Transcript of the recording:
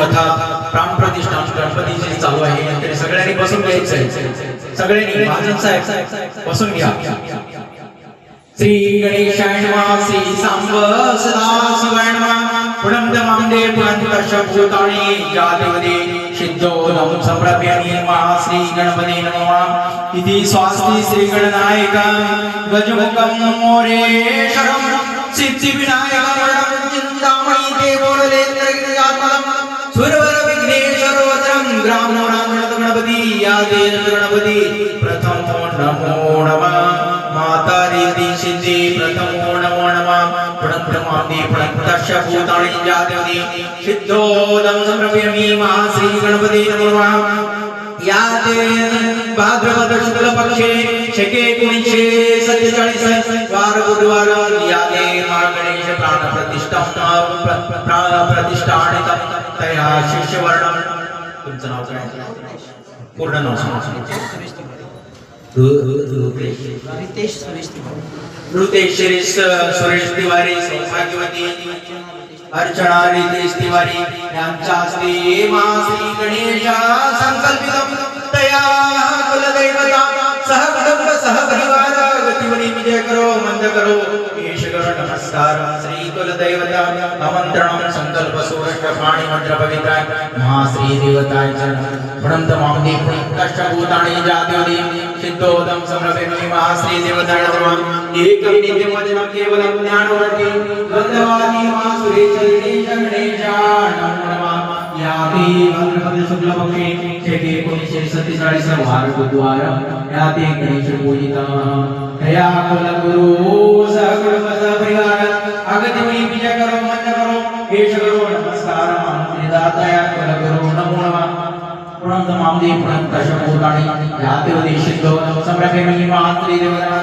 कथा प्राणप्रतिष्ठा गणपतीची चालू आहे. तरी सगळ्यांनी बसून घ्यायचंय. सगळ्यांनी महाजन साहेब बसून घ्या. श्री गणेशाय नमः. श्री सांब सदाशिवाय नमः. पुनंदमांदे पुनंदशभूतानि जातिवदे सिद्धोदं संप्रभ्यामि नमः. श्री गणपते नमः. इति स्वास्ति श्री गणनायक गजमुखं मोरेश्वरं सिद्धिविनायकं चिन्तामणि देवोलेन्द्रगिरिजात्मलं सुरवर विघ्नेश्वरोदरं ग्रामो गणपति यादे गणपति प्रथमो नमो नमः. माता रिद्धि सिद्धि प्रथमो नमो नमः. पुनंदमांदे पुनंदशभूतानि जातिवदे सिद्धोदं संप्रभ्यामि नमः. श्री गणपते नमः. याते भाद्रपद शुक्ल पक्षे शके 1947 वार बुधवार याते गणेश प्राण प्रतिष्ठानित तया शिष्यवर्णम. तुमचं नाव काय? पूर्ण नाव सांगा. ऋतेश सुरेश तिवारी. सौभाग्यवती अर्चना रितेश तिवारी यांच्या हस्ते मा श्री गणेश संकल्पितं तया कुलदैवता सह कुटुंब सह परिवार गतिवनी विजय करो मंद करो येश करो नमस्कार. श्री कुलदैवता आमंत्रणं संकल्प सोरष्ट पाणी मंत्र पवित्राय महाश्री देवताय प्रणतमांदे पुनंदशभूतानि जातिवदे सिद्धोदं समर्पयामि महाश्री देवताय नमः. एकं नित्यमजनं केवलं ज्ञानवर्ती वन्दवामि महासुरे गणेशाय नमः. याते भाद्रपद शुक्ल पक्षे शके 1947 वार बुधवार याते गणेश पूजिता तया कुलगुरु सकुटुंब सपरिवार अगतिवनी विजय करो मंद करो येश करो नमस्कार. मंत्रिदाताय कुलगुरु नमो नमः. पुनंदमांदे पुनंदशभूतानि जातिवदे सिद्धोदं संप्रभ्यामि महाश्री देवताय